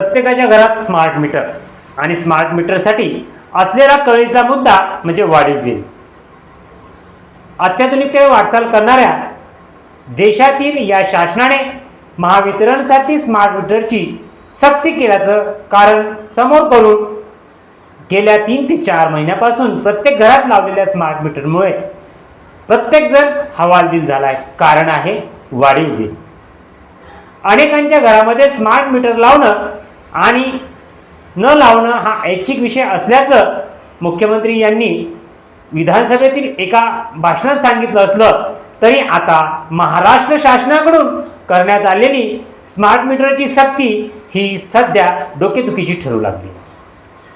प्रत्येकाच्या घरात smart meter आणि स्मार्ट मीटरसाठी असलेला कळीचा मुद्दा म्हणजे वाढीव बिल. अत्याधुनिकतेकडे वाटचाल करणाऱ्या देशातील या शासनाने महावितरणसाठी स्मार्ट मीटरची सक्ती केल्याचं कारण समोर करून गेल्या 3 ते 4 महिन्यापासून प्रत्येक घरात लावलेल्या स्मार्ट मीटरमुळे प्रत्येक जण हवालदिल झालाय. कारण आहे वाढीव बिल. अनेकांच्या घरामध्ये स्मार्ट मीटर लावणं आणि न लावणं हा ऐच्छिक विषय असल्याचं मुख्यमंत्री यांनी विधानसभेतील एका भाषणात सांगितलं असलं तरी आता महाराष्ट्र शासनाकडून करण्यात आलेली स्मार्ट मीटरची सक्ती ही सध्या डोकेदुखीची ठरू लागली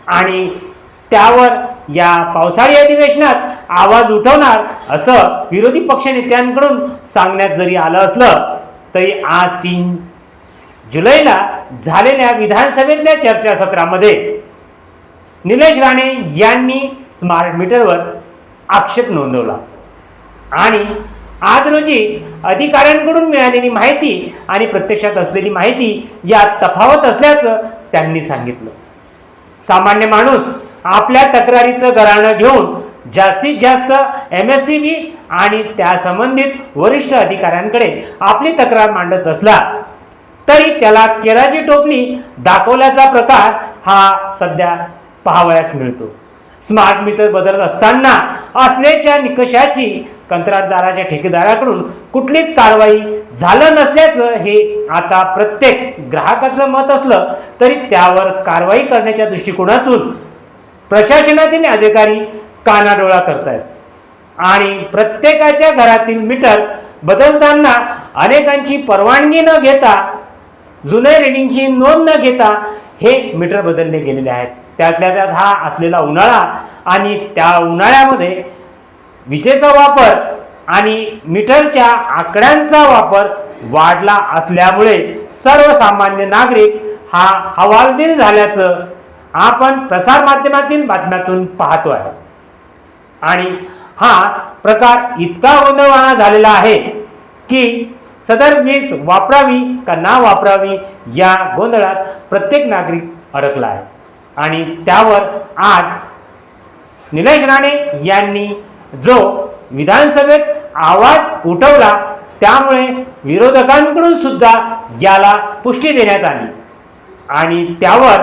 आणि त्यावर या पावसाळी अधिवेशनात आवाज उठवणार असं विरोधी पक्षनेत्यांकडून सांगण्यात जरी आलं असलं तरी आज 3 जुलैला झालेल्या विधानसभेतल्या चर्चासत्रामध्ये निलेश राणे यांनी स्मार्ट मीटरवर आक्षेप नोंदवला आणि आज रोजी अधिकाऱ्यांकडून मिळालेली माहिती आणि प्रत्यक्षात असलेली माहिती यात तफावत असल्याचं त्यांनी सांगितलं. सामान्य माणूस आपल्या तक्रारीचं गाऱ्हाण घेऊन जास्तीत जास्त MSCB आणि त्या संबंधित वरिष्ठ अधिकाऱ्यांकडे आपली तक्रार मांडत असला तरी त्याला केराची टोपली दाखवल्याचा प्रकार हा सध्या पाहावयास मिळतो. स्मार्ट मीटर बदलत असताना असलेल्या निकषाची कंत्राटदाराच्या ठेकेदाराकडून कुठलीच कारवाई झालं नसल्याचं हे आता प्रत्येक ग्राहकाचं मत असलं तरी त्यावर कारवाई करण्याच्या दृष्टिकोनातून प्रशासनातील अधिकारी कानाडोळा करतायत आणि प्रत्येकाच्या घरातील मीटर बदलताना अनेकांची परवानगी न घेता जुने रिडिंगची नोंद न घेता हे मीटर बदलले गेलेले आहेत. त्यातल्या त्यात हा असलेला उन्हाळा आणि त्या उन्हाळ्यामध्ये विजेचा वापर आणि मीटरच्या आकड्यांचा वापर वाढला असल्यामुळे सर्वसामान्य नागरिक हा हवालदिल झाल्याचं आपण प्रसारमाध्यमातील बातम्यातून पाहतो आहे आणि हा प्रकार इतका गोंधळवाणा झालेला आहे की सदर वीज वापरावी का ना वापरावी या गोंधळात प्रत्येक नागरिक अडकला आहे आणि त्यावर आज निलेश राणे यांनी जो विधानसभेत आवाज उठवला त्यामुळे विरोधकांकडून सुद्धा याला पुष्टी देण्यात आली आणि त्यावर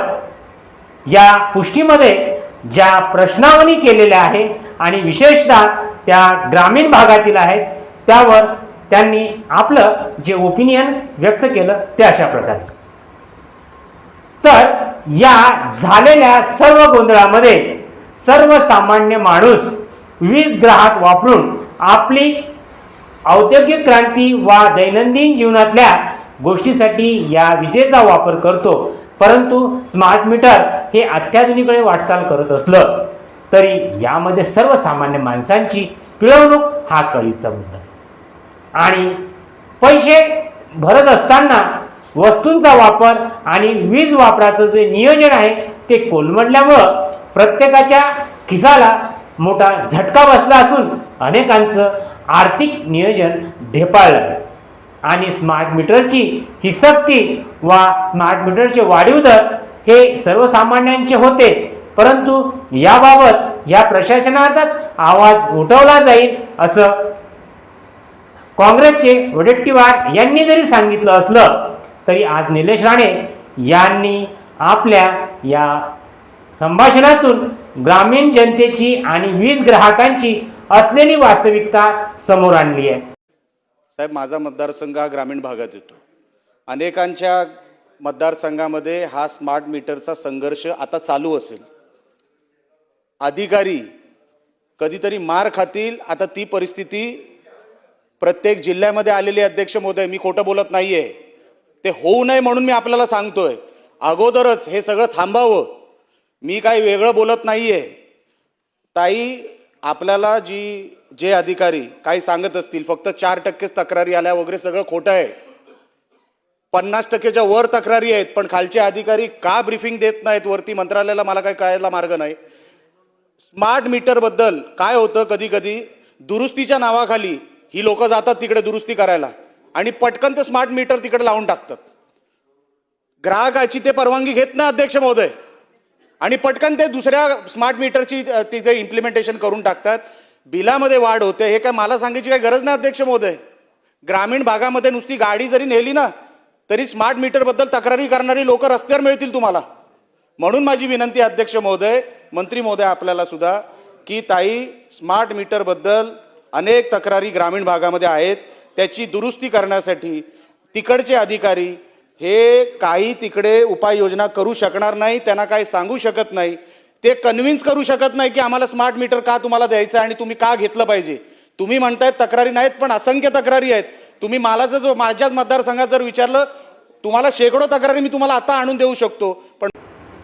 या पुष्टीमध्ये ज्या प्रश्नावली केलेल्या आहे आणि विशेषतः त्या ग्रामीण भागातील आहेत त्यावर त्यांनी आपलं जे ओपिनियन व्यक्त केलं ते अशा प्रकारे. तर या झालेल्या सर्व गोंधळामध्ये सर्वसामान्य माणूस वीज ग्राहक वापरून आपली औद्योगिक क्रांती वा दैनंदिन जीवनातल्या गोष्टीसाठी या विजेचा वापर करतो. परंतु स्मार्ट मीटर हे अत्याधुनिककडे वाटचाल करत असलं तरी यामध्ये सर्वसामान्य माणसांची पिळवणूक हा कळीचा मुद्दा आणि पैसे भरत असताना वस्तूंचा वापर आणि वीज वापराचं जे नियोजन आहे ते कोलमडल्यामुळं प्रत्येकाच्या खिसाला मोठा झटका बसला असून अनेकांचं आर्थिक नियोजन ढेपाळलं आणि स्मार्ट मीटरची ही सक्ती वा स्मार्ट मीटरचे वाढीव दर हे सर्वसामान्यांचे होते. परंतु याबाबत या प्रशासनात आवाज उठवला जाईल असं काँग्रेसचे वडेट्टीवार यांनी जरी सांगितलं असलं तरी आज निलेश राणे यांनी आपल्या या संभाषणातून ग्रामीण जनतेची आणि वीज ग्राहकांची असलेली वास्तविकता समोर आणली आहे. साहेब, माझा मतदारसंघ हा ग्रामीण भागात येतो. अनेकांच्या मतदारसंघामध्ये हा स्मार्ट मीटरचा संघर्ष आता चालू असेल. अधिकारी कधीतरी मार खातील, आता ती परिस्थिती प्रत्येक जिल्ह्यामध्ये आलेली. अध्यक्ष महोदय, मी खोटं बोलत नाहीये. ते होऊ नये म्हणून मी आपल्याला सांगतोय. अगोदरच हे सगळं थांबावं. मी काही वेगळं बोलत नाहीये. ताई, आपल्याला जे अधिकारी काही सांगत असतील फक्त 4% तक्रारी आल्या वगैरे सगळं खोटं आहे. 50%च्या वर तक्रारी आहेत, पण खालचे अधिकारी का ब्रीफिंग देत नाहीत वरती मंत्रालयाला मला काही कळायला मार्ग नाही. स्मार्ट मीटर बद्दल काय होतं, कधी कधी दुरुस्तीच्या नावाखाली ही लोक जातात तिकडे दुरुस्ती करायला आणि पटकन ते स्मार्ट मीटर तिकडे लावून टाकतात. ग्राहकाची ते परवानगी घेत नाही अध्यक्ष महोदय, आणि पटकन ते दुसऱ्या स्मार्ट मीटरची तिथे इम्प्लिमेंटेशन करून टाकतात. बिलामध्ये वाढ होते. हे काय मला सांगायची काही गरज नाही अध्यक्ष महोदय. ग्रामीण भागामध्ये नुसती गाडी जरी नेली ना तरी स्मार्ट मीटरबद्दल तक्रारी करणारी लोक रस्त्यावर मिळतील तुम्हाला. म्हणून माझी विनंती अध्यक्ष महोदय, मंत्री महोदय आपल्याला सुद्धा, की ताई स्मार्ट मीटरबद्दल अनेक तक्रारी ग्रामीण भागामध्ये आहेत, त्याची दुरुस्ती करण्यासाठी तिकडचे अधिकारी हे काही तिकडे उपाययोजना करू शकणार नाही, त्यांना काही सांगू शकत नाही, ते कन्व्हिन्स करू शकत नाही की आम्हाला स्मार्ट मीटर का तुम्हाला द्यायचं आणि तुम्ही का घेतलं पाहिजे. तुम्ही म्हणतायत तक्रारी नाहीत, पण असंख्य तक्रारी आहेत. तुम्ही मला जर माझ्याच मतदारसंघात जर विचारलं, तुम्हाला शेकडो तक्रारी मी तुम्हाला आता आणून देऊ शकतो. पण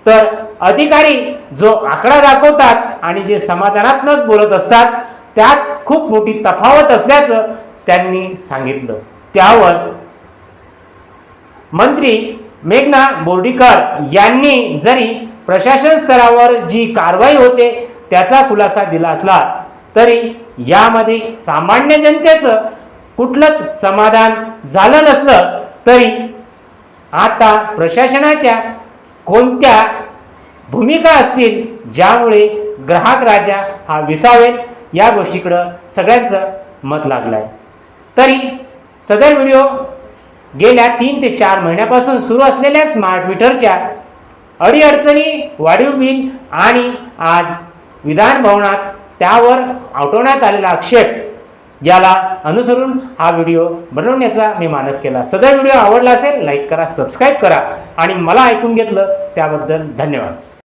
तर अधिकारी जो आकडा दाखवतात आणि जे समाधानात्मक बोलत असतात त्यात खूप मोठी तफावत असल्याचं त्यांनी सांगितलं. त्यावर मंत्री मेघना बोर्डीकर यांनी जरी प्रशासन स्तरावर जी कारवाई होते त्याचा खुलासा दिला असला तरी यामध्ये सामान्य जनतेचं कुठलंच समाधान झालं नसलं तरी आता प्रशासनाच्या कोणत्या भूमिका असतील ज्यामुळे ग्राहक राजा हा विसावेल या गोष्टीकडं सगळ्यांचं मत लागलं आहे. तरी सदर व्हिडिओ गेल्या 3 ते 4 महिन्यापासून सुरू असलेल्या स्मार्ट मीटरच्या अडीअडचणी, वाढीव बिल आणि आज विधान भवनात त्यावर उठवण्यात आलेला आक्षेप याला अनुसरून हा व्हिडिओ बनवण्याचा मी मानस केला. सदर व्हिडिओ आवडला असेल लाईक करा, सबस्क्राईब करा आणि मला ऐकून घेतलं त्याबद्दल धन्यवाद.